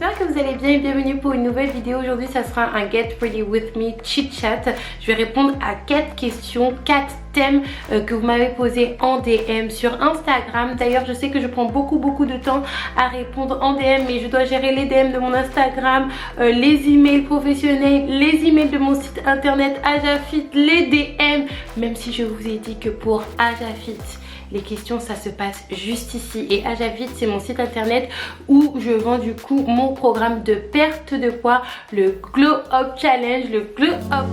j'espère que vous allez bien et bienvenue pour une nouvelle vidéo. Aujourd'hui ça sera un Get Ready With Me chit chat. Je vais répondre à 4 questions, 4 thèmes que vous m'avez posé en DM sur Instagram. D'ailleurs je sais que je prends beaucoup de temps à répondre en DM, mais je dois gérer les DM de mon Instagram, les emails professionnels, les emails de mon site internet Ajafit, les DM, même si je vous ai dit que pour Ajafit les questions ça se passe juste ici. Et Ajafit c'est mon site internet où je vends du coup mon programme de perte de poids, le Glow Up Challenge, le Glow Up.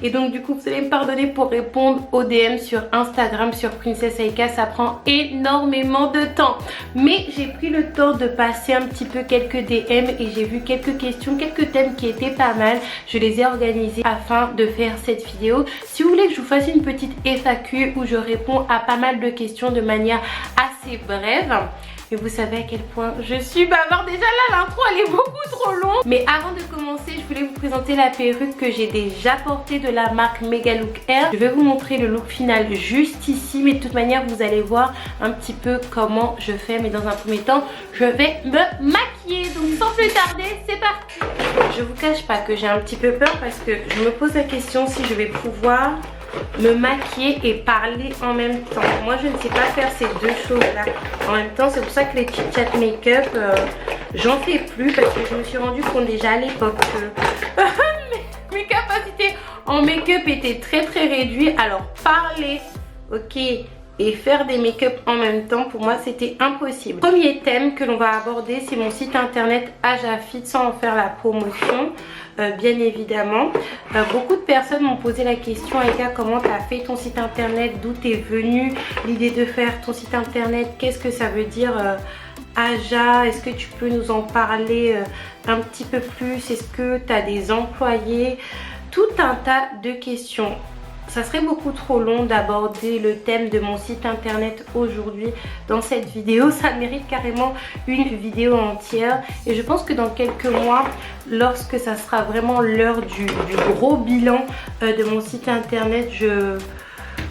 Et donc du coup vous allez me pardonner pour répondre aux DM sur Instagram, sur Princess Aika, ça prend énormément de temps. Mais j'ai pris le temps de passer un petit peu quelques DM et j'ai vu quelques questions, quelques thèmes qui étaient pas mal. Je les ai organisés afin de faire cette vidéo. Si vous voulez que je vous fasse une petite FAQ où je réponds à pas mal de questions de manière assez brève. Mais vous savez à quel point je suis bavarde. Déjà là l'intro elle est beaucoup trop longue. Mais avant de commencer je voulais vous présenter la perruque que j'ai déjà portée de la marque Megalook Air. Je vais vous montrer le look final juste ici. Mais de toute manière vous allez voir un petit peu comment je fais. Mais dans un premier temps je vais me maquiller. Donc sans plus tarder c'est parti. Je vous cache pas que j'ai un petit peu peur parce que je me pose la question si je vais pouvoir me maquiller et parler en même temps. Moi je ne sais pas faire ces deux choses là en même temps. C'est pour ça que les chit chat make-up j'en fais plus, parce que je me suis rendu compte déjà à l'époque que mes capacités en make-up étaient très réduites. Alors parler, ok, et faire des make-up en même temps, pour moi c'était impossible. Premier thème que l'on va aborder, c'est mon site internet Ajafit, sans en faire la promotion bien évidemment. Beaucoup de personnes m'ont posé la question: Aika, comment tu as fait ton site internet, d'où t'es venue l'idée de faire ton site internet, qu'est-ce que ça veut dire Aja, est-ce que tu peux nous en parler un petit peu plus, est-ce que tu as des employés, tout un tas de questions. Ça serait beaucoup trop long d'aborder le thème de mon site internet aujourd'hui dans cette vidéo. Ça mérite carrément une vidéo entière. Et je pense que dans quelques mois, lorsque ça sera vraiment l'heure du gros bilan de mon site internet, je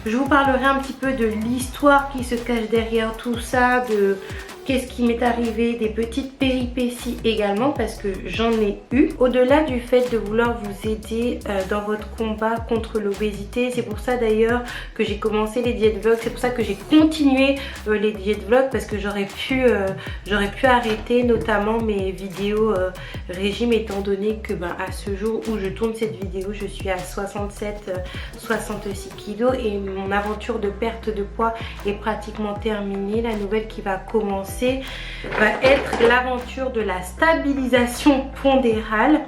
vous parlerai un petit peu de l'histoire qui se cache derrière tout ça, de qu'est-ce qui m'est arrivé, des petites péripéties également, parce que j'en ai eu. Au-delà du fait de vouloir vous aider dans votre combat contre l'obésité, c'est pour ça d'ailleurs que j'ai commencé les diètes vlogs, c'est pour ça que j'ai continué les diètes vlogs, parce que j'aurais pu arrêter notamment mes vidéos régime, étant donné que à ce jour où je tourne cette vidéo, je suis à 67-66 kilos et mon aventure de perte de poids est pratiquement terminée. La nouvelle qui va commencer va être l'aventure de la stabilisation pondérale.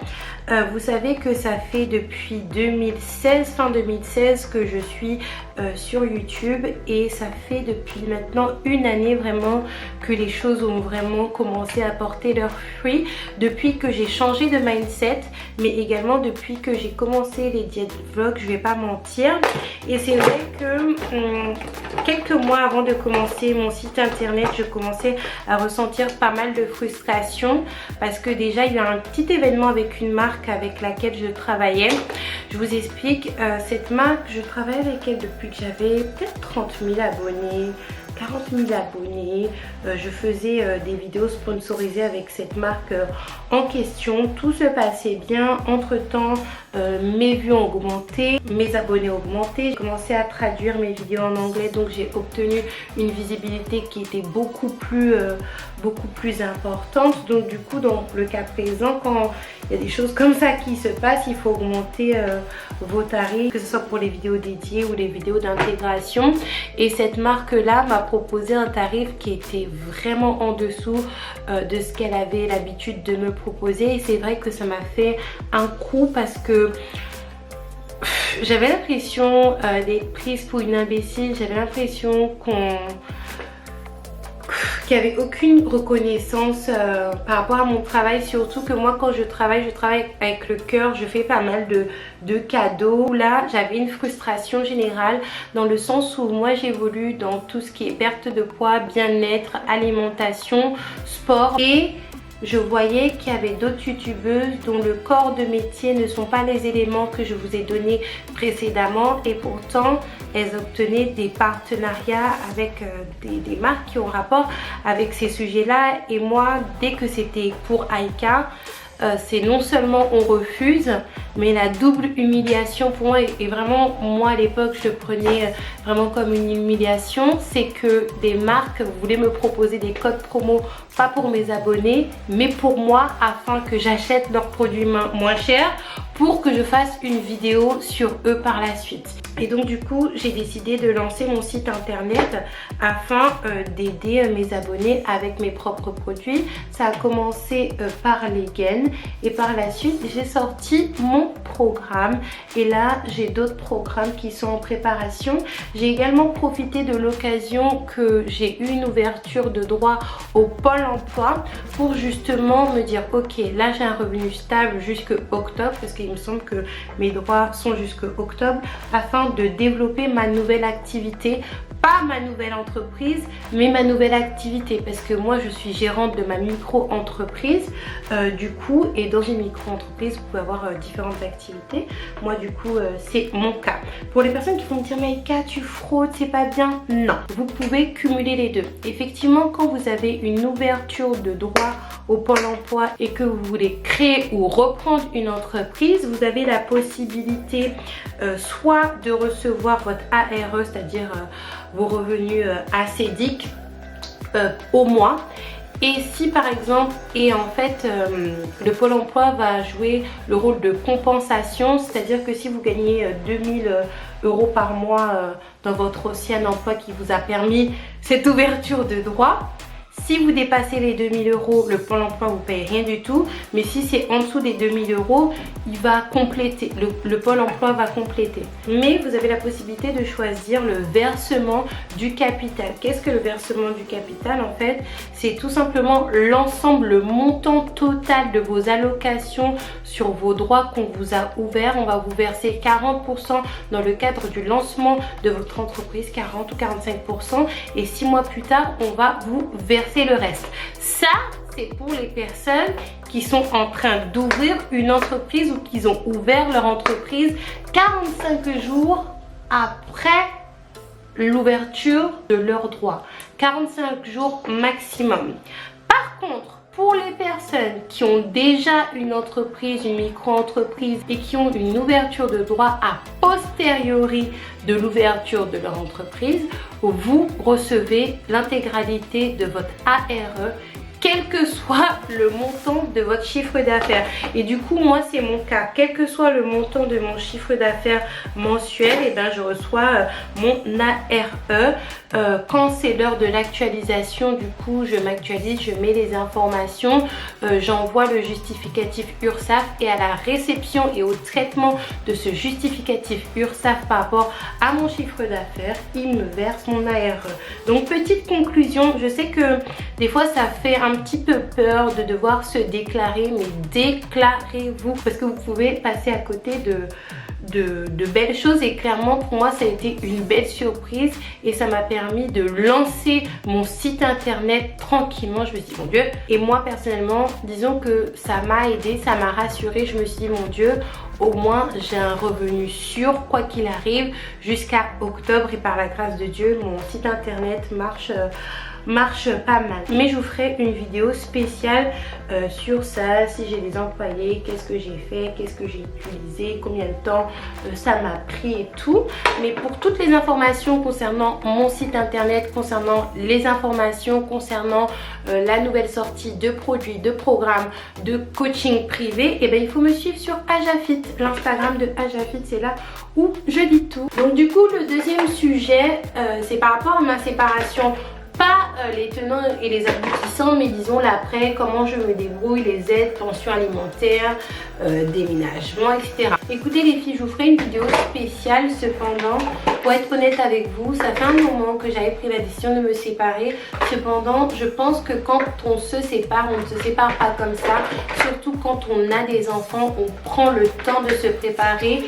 Vous savez que ça fait depuis 2016, fin 2016 que je suis sur YouTube, et ça fait depuis maintenant une année vraiment que les choses ont vraiment commencé à porter leurs fruits, depuis que j'ai changé de mindset, mais également depuis que j'ai commencé les diètes vlogs, je vais pas mentir. Et c'est vrai que quelques mois avant de commencer mon site internet, je commençais à ressentir pas mal de frustration, parce que déjà il y a un petit événement avec une marque avec laquelle je travaillais. Je vous explique, cette marque, je travaille avec elle depuis que j'avais peut-être 30 000 abonnés, 40 000 abonnés. Je faisais des vidéos sponsorisées avec cette marque en question. Tout se passait bien. Entre temps, mes vues ont augmenté, mes abonnés ont augmenté. J'ai commencé à traduire mes vidéos en anglais, donc j'ai obtenu une visibilité qui était beaucoup plus importante. Donc du coup, dans le cas présent, quand il y a des choses comme ça qui se passent, il faut augmenter vos tarifs, que ce soit pour les vidéos dédiées ou les vidéos d'intégration. Et cette marque là m'a proposé un tarif qui était vraiment en dessous de ce qu'elle avait l'habitude de me proposer. Et c'est vrai que ça m'a fait un coup, parce que j'avais l'impression d'être prise pour une imbécile. J'avais l'impression qui n'avaient aucune reconnaissance par rapport à mon travail. Surtout que moi quand je travaille avec le cœur, je fais pas mal de cadeaux. Là j'avais une frustration générale dans le sens où moi j'évolue dans tout ce qui est perte de poids, bien-être, alimentation, sport, et je voyais qu'il y avait d'autres youtubeuses dont le corps de métier ne sont pas les éléments que je vous ai donnés précédemment, et pourtant elles obtenaient des partenariats avec des marques qui ont rapport avec ces sujets là. Et moi, dès que c'était pour Aïka, c'est non seulement on refuse, mais la double humiliation pour moi, et vraiment moi à l'époque je prenais vraiment comme une humiliation, c'est que des marques voulaient me proposer des codes promo, pas pour mes abonnés mais pour moi, afin que j'achète leurs produits moins chers pour que je fasse une vidéo sur eux par la suite. Et donc du coup j'ai décidé de lancer mon site internet afin d'aider mes abonnés avec mes propres produits. Ça a commencé par les gaines et par la suite j'ai sorti mon programme, et là j'ai d'autres programmes qui sont en préparation. J'ai également profité de l'occasion que j'ai eu une ouverture de droit au Pôle emploi pour justement me dire ok, là j'ai un revenu stable jusque octobre, parce qu'il me semble que mes droits sont jusque octobre, afin de développer ma nouvelle activité. Pas ma nouvelle entreprise, mais ma nouvelle activité, parce que moi je suis gérante de ma micro-entreprise du coup, et dans une micro-entreprise vous pouvez avoir différentes activités. Moi du coup c'est mon cas. Pour les personnes qui vont me dire mais Aïka tu fraudes, c'est pas bien, non, vous pouvez cumuler les deux. Effectivement, quand vous avez une ouverture de droit au Pôle emploi et que vous voulez créer ou reprendre une entreprise, vous avez la possibilité soit de recevoir votre ARE, c'est-à-dire vos revenus assédiques au mois. Et si par exemple, et en fait le Pôle emploi va jouer le rôle de compensation, c'est-à-dire que si vous gagnez 2000 € par mois dans votre ancien emploi qui vous a permis cette ouverture de droit, si vous dépassez les 2000 €, le Pôle emploi vous paye rien du tout. Mais si c'est en dessous des 2000 €, il va compléter, le Pôle emploi va compléter. Mais vous avez la possibilité de choisir le versement du capital. Qu'est-ce que le versement du capital? En fait, c'est tout simplement l'ensemble, le montant total de vos allocations sur vos droits qu'on vous a ouverts. On va vous verser 40% dans le cadre du lancement de votre entreprise, 40 ou 45%. Et 6 mois plus tard, on va vous verser le reste. Ça, c'est pour les personnes qui sont en train d'ouvrir une entreprise ou qui ont ouvert leur entreprise 45 jours après l'ouverture de leurs droits. 45 jours maximum. Par contre, pour les personnes qui ont déjà une entreprise, une micro-entreprise, et qui ont une ouverture de droit a posteriori de l'ouverture de leur entreprise, vous recevez l'intégralité de votre ARE, quel que soit le montant de votre chiffre d'affaires. Et du coup, moi c'est mon cas, quel que soit le montant de mon chiffre d'affaires mensuel, et ben je reçois mon ARE. Quand c'est l'heure de l'actualisation, du coup je m'actualise, je mets les informations, j'envoie le justificatif URSSAF, et à la réception et au traitement de ce justificatif URSSAF par rapport à mon chiffre d'affaires, il me verse mon ARE. Donc petite conclusion, je sais que des fois ça fait un petit peu peur de devoir se déclarer, mais déclarez-vous, parce que vous pouvez passer à côté de belles choses. Et clairement pour moi ça a été une belle surprise, et ça m'a permis de lancer mon site internet tranquillement. Je me suis dit mon Dieu, et moi personnellement disons que ça m'a aidé, ça m'a rassurée. Je me suis dit mon Dieu, au moins j'ai un revenu sûr quoi qu'il arrive jusqu'à octobre, et par la grâce de Dieu mon site internet marche pas mal. Mais je vous ferai une vidéo spéciale sur ça, si j'ai des employés, qu'est-ce que j'ai fait, qu'est-ce que j'ai utilisé, combien de temps ça m'a pris et tout. Mais pour toutes les informations concernant mon site internet, concernant les informations concernant la nouvelle sortie de produits, de programmes, de coaching privé, et ben il faut me suivre sur Ajafit, l'Instagram de Ajafit, c'est là où je dis tout. Donc du coup le deuxième sujet c'est par rapport à ma séparation pas les tenants et les aboutissants, mais disons l'après, comment je me débrouille, les aides, pensions alimentaires, déménagement, etc. Écoutez les filles, je vous ferai une vidéo spéciale. Cependant, pour être honnête avec vous, ça fait un moment que j'avais pris la décision de me séparer. Cependant, je pense que quand on se sépare, on ne se sépare pas comme ça. Surtout quand on a des enfants, on prend le temps de se préparer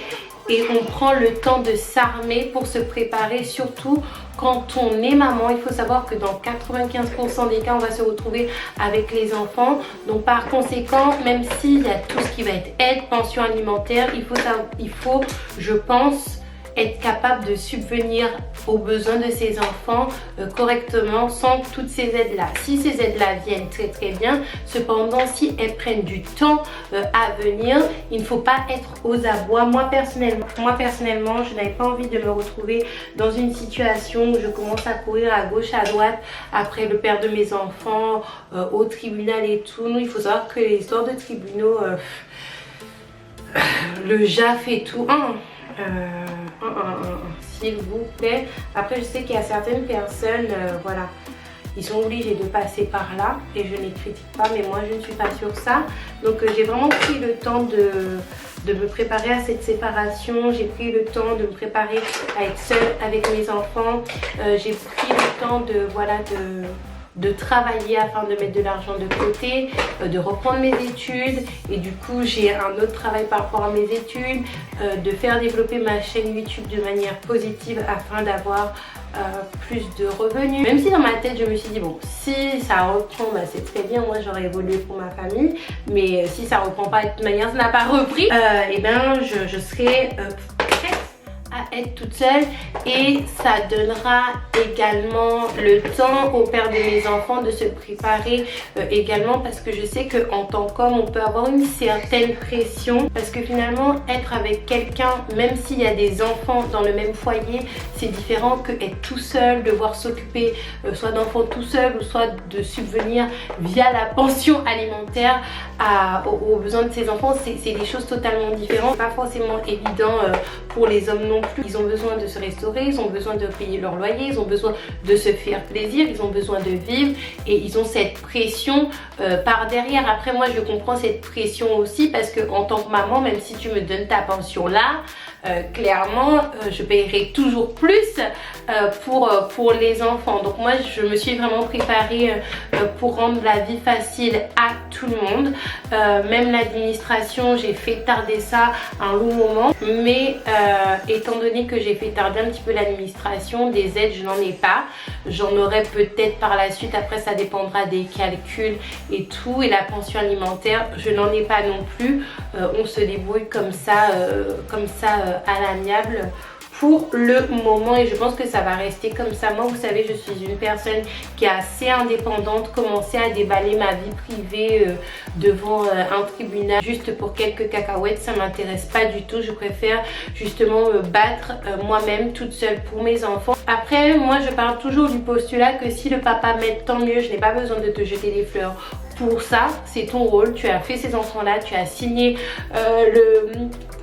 et on prend le temps de s'armer pour se préparer. Surtout quand on est maman, il faut savoir que dans 95% des cas, on va se retrouver avec les enfants. Donc par conséquent, même s'il y a tout ce qui va être aide, pension alimentaire, il faut, je pense, être capable de subvenir aux besoins de ses enfants correctement sans toutes ces aides-là. Si ces aides-là viennent très très bien, cependant si elles prennent du temps à venir, il ne faut pas être aux abois. Moi personnellement, je n'avais pas envie de me retrouver dans une situation où je commence à courir à gauche, à droite après le père de mes enfants, au tribunal et tout. Nous, il faut savoir que les histoires de tribunaux, le JAF et tout, s'il vous plaît. Après je sais qu'il y a certaines personnes, voilà, ils sont obligés de passer par là et je ne les critique pas, mais moi je ne suis pas sur ça. Donc j'ai vraiment pris le temps de me préparer à cette séparation. J'ai pris le temps de me préparer à être seule avec mes enfants. J'ai pris le temps de travailler afin de mettre de l'argent de côté, de reprendre mes études, et du coup j'ai un autre travail par rapport à mes études, de faire développer ma chaîne YouTube de manière positive afin d'avoir plus de revenus. Même si dans ma tête je me suis dit bon, si ça reprend, bah, c'est très bien, moi j'aurais évolué pour ma famille, mais si ça reprend pas de toute manière, ça n'a pas repris, et ben je serai prête à être toute seule, et ça donnera également le temps au père de mes enfants de se préparer également, parce que je sais que en tant qu'homme on peut avoir une certaine pression, parce que finalement être avec quelqu'un, même s'il y a des enfants dans le même foyer, c'est différent que être tout seul, devoir s'occuper soit d'enfants tout seul, ou soit de subvenir via la pension alimentaire aux besoins de ses enfants. C'est des choses totalement différentes, pas forcément évident pour les hommes non plus. Ils ont besoin de se restaurer, ils ont besoin de payer leur loyer, ils ont besoin de se faire plaisir, ils ont besoin de vivre, et ils ont cette pression par derrière. Après moi je comprends cette pression aussi, parce que en tant que maman, même si tu me donnes ta pension là, clairement je paierai toujours plus pour les enfants. Donc moi je me suis vraiment préparée pour rendre la vie facile à tout le monde. Même l'administration, j'ai fait tarder ça un long moment, mais étant donné que j'ai fait tarder un petit peu l'administration, des aides je n'en ai pas. J'en aurai peut-être par la suite, après ça dépendra des calculs et tout. Et la pension alimentaire, je n'en ai pas non plus. On se débrouille comme ça à l'amiable pour le moment, et je pense que ça va rester comme ça. Moi vous savez, je suis une personne qui est assez indépendante. Commencer à déballer ma vie privée devant un tribunal juste pour quelques cacahuètes, ça m'intéresse pas du tout. Je préfère justement me battre moi-même toute seule pour mes enfants. Après moi je parle toujours du postulat que si le papa m'aide, tant mieux, je n'ai pas besoin de te jeter des fleurs pour ça, c'est ton rôle, tu as fait ces enfants là, tu as signé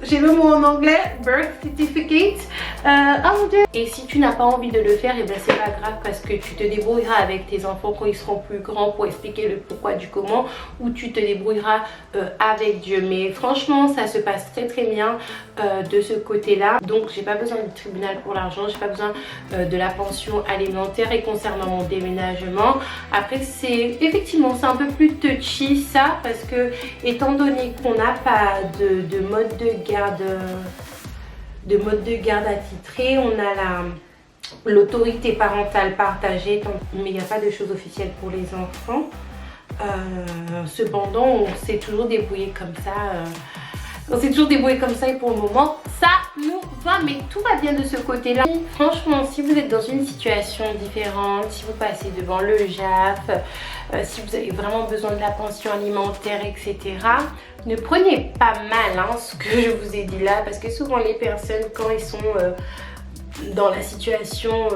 j'ai le mot en anglais, birth certificate, oh mon dieu. Et si tu n'as pas envie de le faire, et ben c'est pas grave, parce que tu te débrouilleras avec tes enfants quand ils seront plus grands pour expliquer le pourquoi du comment, ou tu te débrouilleras avec Dieu. Mais franchement ça se passe très très bien de ce côté là. Donc j'ai pas besoin du tribunal pour l'argent, j'ai pas besoin de la pension alimentaire. Et concernant mon déménagement, après c'est effectivement c'est un peu plus touchy ça, parce que étant donné qu'on n'a pas de mode de garde attitré, on a l'autorité parentale partagée, mais il n'y a pas de choses officielles pour les enfants. Cependant on s'est toujours débrouillé comme ça. Et pour le moment ça nous va, mais tout va bien de ce côté là. Franchement, si vous êtes dans une situation différente, si vous passez devant le JAF, si vous avez vraiment besoin de la pension alimentaire, etc., ne prenez pas mal ce que je vous ai dit là, parce que souvent les personnes, quand ils sont dans la situation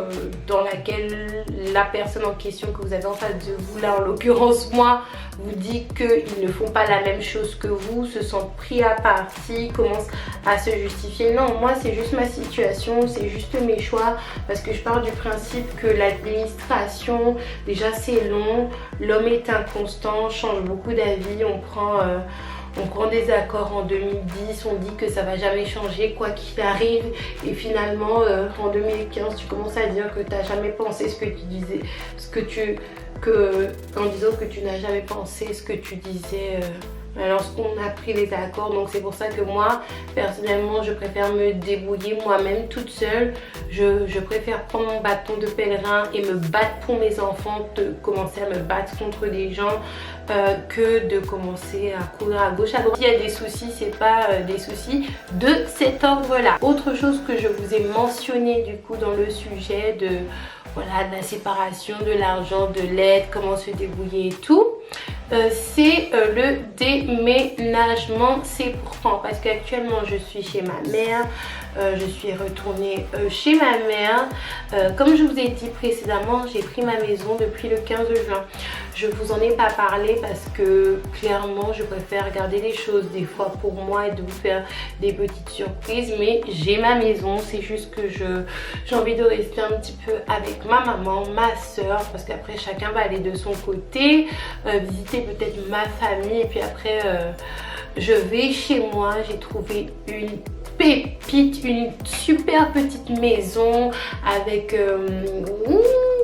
dans laquelle la personne en question que vous avez en face de vous, là en l'occurrence moi, vous dit qu'ils ne font pas la même chose que vous, se sentent pris à partie, commencent à se justifier. Non, moi c'est juste ma situation, c'est juste mes choix, parce que je pars du principe que l'administration, déjà c'est long, l'homme est inconstant, change beaucoup d'avis, on prend des accords en 2010, on dit que ça va jamais changer quoi qu'il arrive, et finalement en 2015 tu commences à dire que tu n'as jamais pensé ce que tu disais, en disant que tu n'as jamais pensé ce que tu disais lorsqu'on a pris les accords. Donc c'est pour ça que moi personnellement je préfère me débrouiller moi-même toute seule. Je préfère prendre mon bâton de pèlerin et me battre pour mes enfants, de commencer à me battre contre des gens que de commencer à courir à gauche à droite. S'il y a des soucis, c'est pas des soucis de cet ordre là. Autre chose que je vous ai mentionné du coup dans le sujet de voilà, de la séparation, de l'argent, de l'aide, comment se débrouiller et tout, c'est le déménagement. C'est pourtant parce qu'actuellement je suis chez ma mère, je suis retournée chez ma mère. Comme je vous ai dit précédemment, j'ai pris ma maison depuis le 15 juin. Je vous en ai pas parlé parce que clairement je préfère garder les choses des fois pour moi et de vous faire des petites surprises, mais j'ai ma maison. C'est juste que j'ai envie de rester un petit peu avec ma maman, ma soeur, parce qu'après chacun va aller de son côté, visiter peut-être ma famille, et puis après je vais chez moi. J'ai trouvé une pépite, une super petite maison avec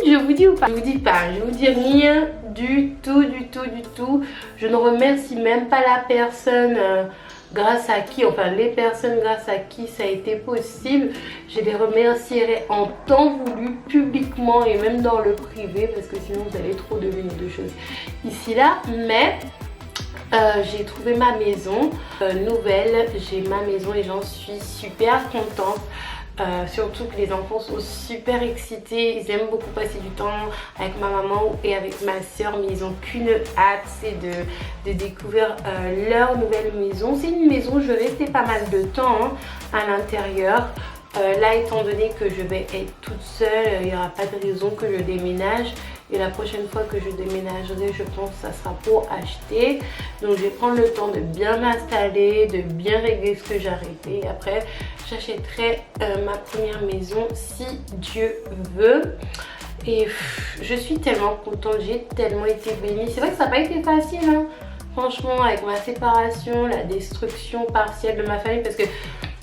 je vous dis ou pas, je vous dis pas, je vous dis rien du tout, du tout, du tout. Je ne remercie même pas la personne grâce à qui, enfin les personnes grâce à qui ça a été possible. Je les remercierai en temps voulu, publiquement et même dans le privé, parce que sinon vous allez trop deviner de choses ici là. Mais j'ai trouvé ma maison nouvelle, j'ai ma maison et j'en suis super contente. Surtout que les enfants sont super excités, ils aiment beaucoup passer du temps avec ma maman et avec ma soeur, mais ils n'ont qu'une hâte, c'est de découvrir leur nouvelle maison. C'est une maison, je vais rester pas mal de temps à l'intérieur. Là, étant donné que je vais être toute seule, il n'y aura pas de raison que je déménage. Et la prochaine fois que je déménagerai, je pense que ça sera pour acheter. Donc je vais prendre le temps de bien m'installer, de bien régler ce que j'ai arrêté. Et après, j'achèterai ma première maison si Dieu veut. Et je suis tellement contente, j'ai tellement été bénie. C'est vrai que ça n'a pas été facile, hein. Franchement, avec ma séparation, la destruction partielle de ma famille, parce que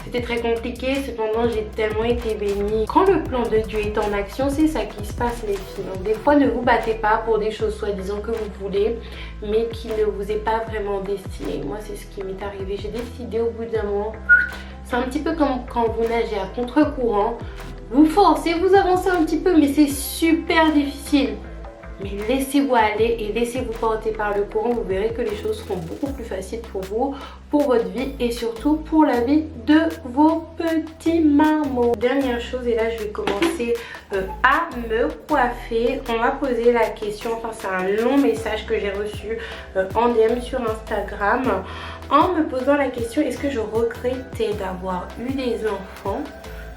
c'était très compliqué, cependant j'ai tellement été bénie. Quand le plan de Dieu est en action, c'est ça qui se passe les filles. Donc des fois ne vous battez pas pour des choses soi-disant que vous voulez, mais qui ne vous est pas vraiment destiné. Moi c'est ce qui m'est arrivé, j'ai décidé au bout d'un moment. C'est un petit peu comme quand vous nagez à contre-courant. Vous forcez, vous avancez un petit peu, mais c'est super difficile. Mais laissez-vous aller et laissez-vous porter par le courant. Vous verrez que les choses seront beaucoup plus faciles pour vous, pour votre vie et surtout pour la vie de vos petits marmots. Dernière chose, et là je vais commencer à me coiffer. On m'a posé la question, enfin c'est un long message que j'ai reçu en DM sur Instagram, en me posant la question: est-ce que je regrettais d'avoir eu des enfants,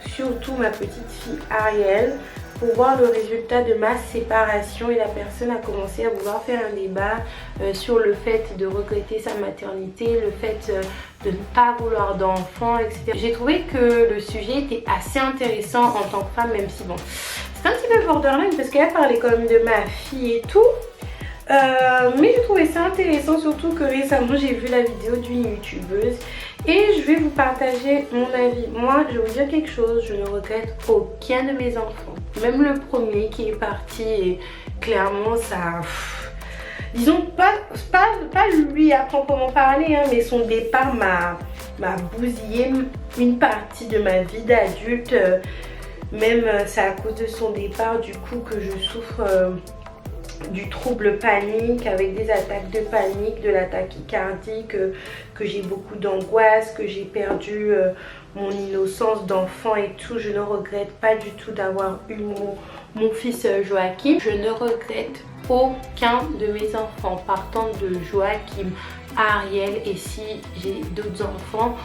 surtout ma petite fille Ariel, pour voir le résultat de ma séparation. Et la personne a commencé à vouloir faire un débat sur le fait de regretter sa maternité, le fait de ne pas vouloir d'enfants, etc. J'ai trouvé que le sujet était assez intéressant en tant que femme, même si bon, c'est un petit peu borderline parce qu'elle parlait quand même de ma fille et tout. Mais j'ai trouvé ça intéressant, surtout que récemment j'ai vu la vidéo d'une youtubeuse et je vais vous partager mon avis. Moi je vais vous dire quelque chose, je ne regrette aucun de mes enfants, même le premier qui est parti, et clairement ça, disons pas lui à proprement parler, hein, mais son départ m'a bousillé une partie de ma vie d'adulte. Même c'est à cause de son départ du coup que je souffre du trouble panique, avec des attaques de panique, de la tachycardie, que j'ai beaucoup d'angoisse, que j'ai perdu mon innocence d'enfant et tout. Je ne regrette pas du tout d'avoir eu mon fils Joachim. Je ne regrette aucun de mes enfants, partant de Joachim, à Ariel et si j'ai d'autres enfants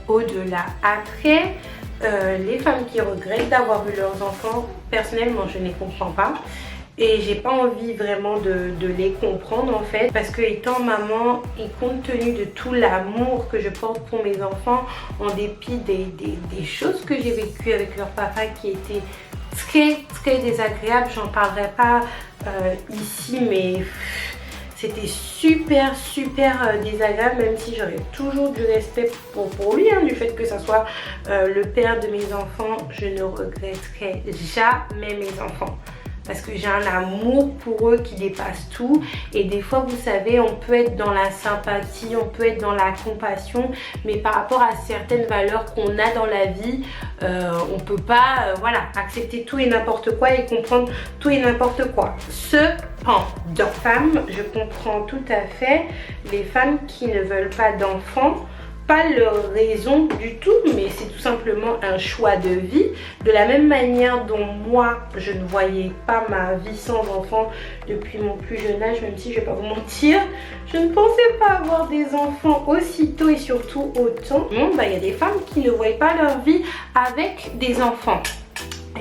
au-delà. Après, les femmes qui regrettent d'avoir eu leurs enfants, personnellement je ne les comprends pas. Et j'ai pas envie vraiment de les comprendre en fait, parce que étant maman et compte tenu de tout l'amour que je porte pour mes enfants, en dépit des choses que j'ai vécues avec leur papa qui étaient très désagréables, j'en parlerai pas ici, mais c'était super désagréable, même si j'aurais toujours du respect pour lui, hein, du fait que ça soit le père de mes enfants. Je ne regretterai jamais mes enfants. Parce que j'ai un amour pour eux qui dépasse tout. Et des fois, vous savez, on peut être dans la sympathie, on peut être dans la compassion, mais par rapport à certaines valeurs qu'on a dans la vie, on peut pas voilà, accepter tout et n'importe quoi et comprendre tout et n'importe quoi. Cependant, femmes, je comprends tout à fait les femmes qui ne veulent pas d'enfants. Pas leur raison du tout, mais c'est tout simplement un choix de vie. De la même manière dont moi, je ne voyais pas ma vie sans enfant depuis mon plus jeune âge, même si je ne vais pas vous mentir, je ne pensais pas avoir des enfants aussitôt et surtout autant. Non, il y a des femmes qui ne voient pas leur vie avec des enfants.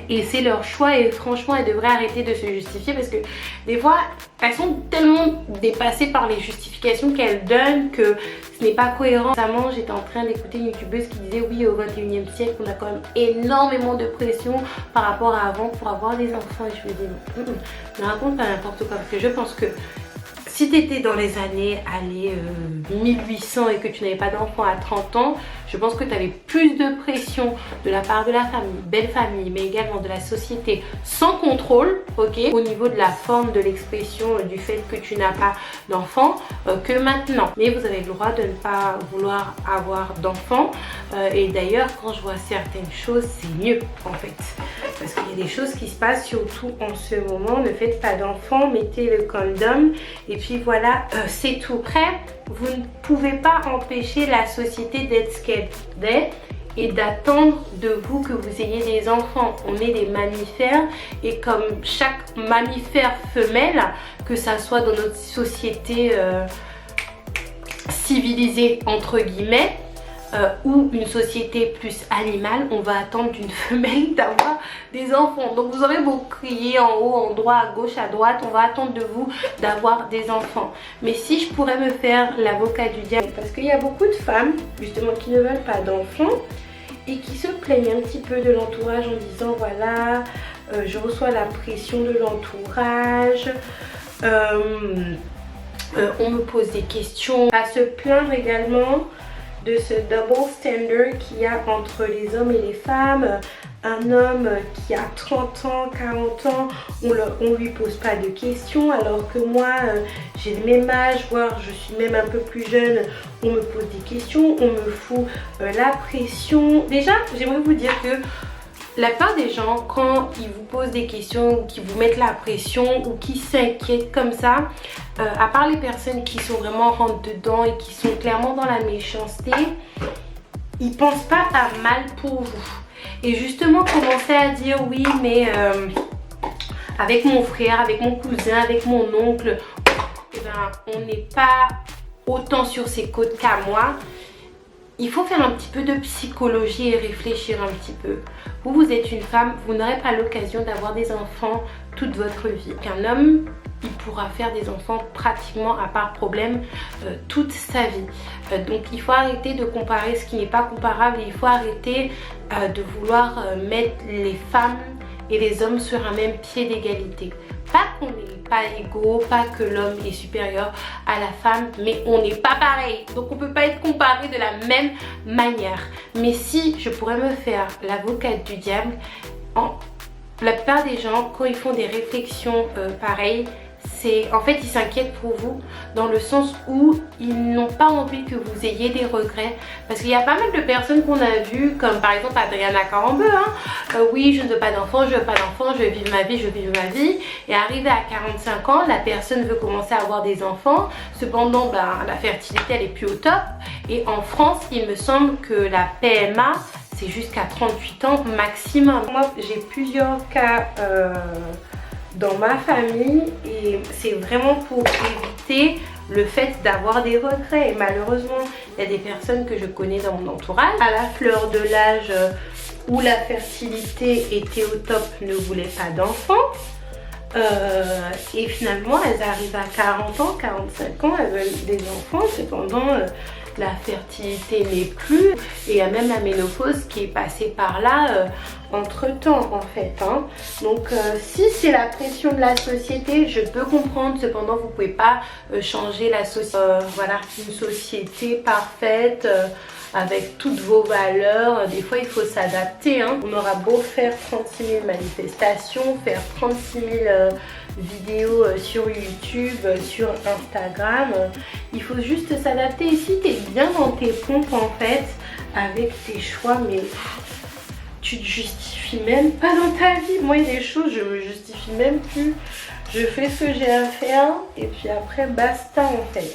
Et c'est leur choix et franchement elles devraient arrêter de se justifier parce que des fois elles sont tellement dépassées par les justifications qu'elles donnent que ce n'est pas cohérent. Récemment j'étais en train d'écouter une youtubeuse qui disait oui, au 21e siècle on a quand même énormément de pression par rapport à avant pour avoir des enfants, et je me dis ne raconte pas n'importe quoi, parce que je pense que si tu étais dans les années 1800 et que tu n'avais pas d'enfant à 30 ans, je pense que tu avais plus de pression de la part de la famille, belle famille, mais également de la société, sans contrôle, ok, au niveau de la forme, de l'expression, du fait que tu n'as pas d'enfant, que maintenant. Mais vous avez le droit de ne pas vouloir avoir d'enfant. Et d'ailleurs, quand je vois certaines choses, c'est mieux en fait. Parce qu'il y a des choses qui se passent, surtout en ce moment. Ne faites pas d'enfants, mettez le condom. Et puis voilà, c'est tout. Après, vous ne pouvez pas empêcher la société d'être ce qu'elle est et d'attendre de vous que vous ayez des enfants. On est des mammifères et comme chaque mammifère femelle, que ça soit dans notre société civilisée entre guillemets, ou une société plus animale, on va attendre d'une femelle d'avoir des enfants. Donc vous aurez beau crier en haut, en droit, à gauche, à droite, on va attendre de vous d'avoir des enfants. Mais si je pourrais me faire l'avocat du diable, parce qu'il y a beaucoup de femmes justement qui ne veulent pas d'enfants et qui se plaignent un petit peu de l'entourage en disant voilà, je reçois la pression de l'entourage, on me pose des questions, à se plaindre également de ce double standard qu'il y a entre les hommes et les femmes. Un homme qui a 30 ans, 40 ans, on lui pose pas de questions, alors que moi j'ai le même âge, voire je suis même un peu plus jeune, on me pose des questions, on me fout la pression. Déjà, j'aimerais vous dire que la plupart des gens, quand ils vous posent des questions ou qui vous mettent la pression ou qui s'inquiètent comme ça, à part les personnes qui sont vraiment rentrent dedans et qui sont clairement dans la méchanceté, ils pensent pas à mal pour vous. Et justement, commencer à dire oui, mais avec mon frère, avec mon cousin, avec mon oncle, eh ben, on n'est pas autant sur ses côtes qu'à moi. Il faut faire un petit peu de psychologie et réfléchir un petit peu. Vous êtes une femme, vous n'aurez pas l'occasion d'avoir des enfants toute votre vie. Qu'un homme, il pourra faire des enfants pratiquement à part problème toute sa vie. Donc il faut arrêter de comparer ce qui n'est pas comparable et il faut arrêter de vouloir mettre les femmes et les hommes sur un même pied d'égalité. Pas qu'on n'est pas égaux, pas que l'homme est supérieur à la femme, mais on n'est pas pareil. Donc on ne peut pas être comparé de la même manière. Mais si je pourrais me faire l'avocate du diable, la plupart des gens, quand ils font des réflexions pareilles, en fait ils s'inquiètent pour vous dans le sens où ils n'ont pas envie que vous ayez des regrets, parce qu'il y a pas mal de personnes qu'on a vues, comme par exemple Adriana Carambeu, oui je ne veux pas d'enfant, je veux pas d'enfant, je veux vivre ma vie, je veux vivre ma vie, et arrivé à 45 ans la personne veut commencer à avoir des enfants, cependant la fertilité elle est plus au top, et en France il me semble que la PMA c'est jusqu'à 38 ans maximum. Moi j'ai plusieurs cas dans ma famille et c'est vraiment pour éviter le fait d'avoir des regrets. Et malheureusement, il y a des personnes que je connais dans mon entourage, à la fleur de l'âge où la fertilité était au top, ne voulaient pas d'enfants. Et finalement, elles arrivent à 40 ans, 45 ans, elles veulent des enfants. Cependant, la fertilité n'est plus. Et il y a même la ménopause qui est passée par là entre temps en fait. Donc si c'est la pression de la société, je peux comprendre. Cependant, vous ne pouvez pas changer la société. Voilà, une société parfaite. Avec toutes vos valeurs, des fois il faut s'adapter. On aura beau faire 36 000 manifestations, faire 36 000 vidéos sur YouTube, sur Instagram, il faut juste s'adapter. Et si tu es bien dans tes pompes en fait, avec tes choix, mais tu te justifies même pas dans ta vie. Moi il y a des choses, je me justifie même plus. Je fais ce que j'ai à faire et puis après basta en fait.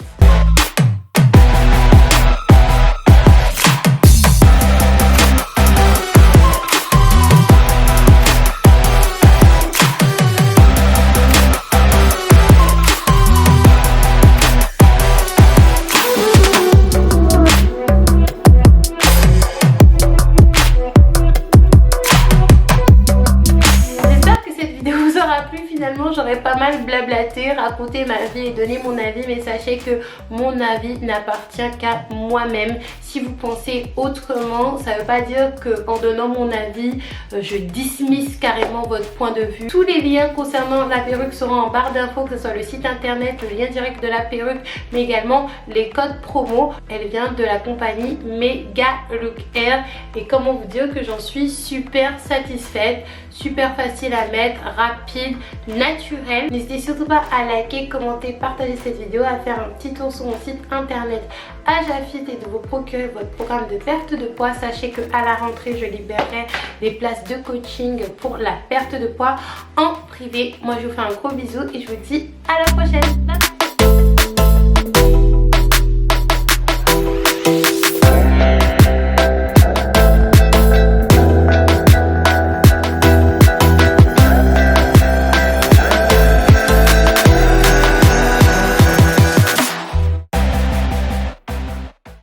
Finalement, j'aurais pas mal blablaté, raconté ma vie et donné mon avis, mais sachez que mon avis n'appartient qu'à moi-même. Si vous pensez autrement, ça veut pas dire que en donnant mon avis, je dismiss carrément votre point de vue. Tous les liens concernant la perruque seront en barre d'infos, que ce soit le site internet, le lien direct de la perruque, mais également les codes promo. Elle vient de la compagnie Mega Look Hair et comment vous dire que j'en suis super satisfaite, super facile à mettre, rapide, naturel. N'hésitez surtout pas à liker, commenter, partager cette vidéo, à faire un petit tour sur mon site internet Ajafit et de vous procurer votre programme de perte de poids. Sachez que à la rentrée, je libérerai les places de coaching pour la perte de poids en privé. Moi, je vous fais un gros bisou et je vous dis à la prochaine. Bye bye.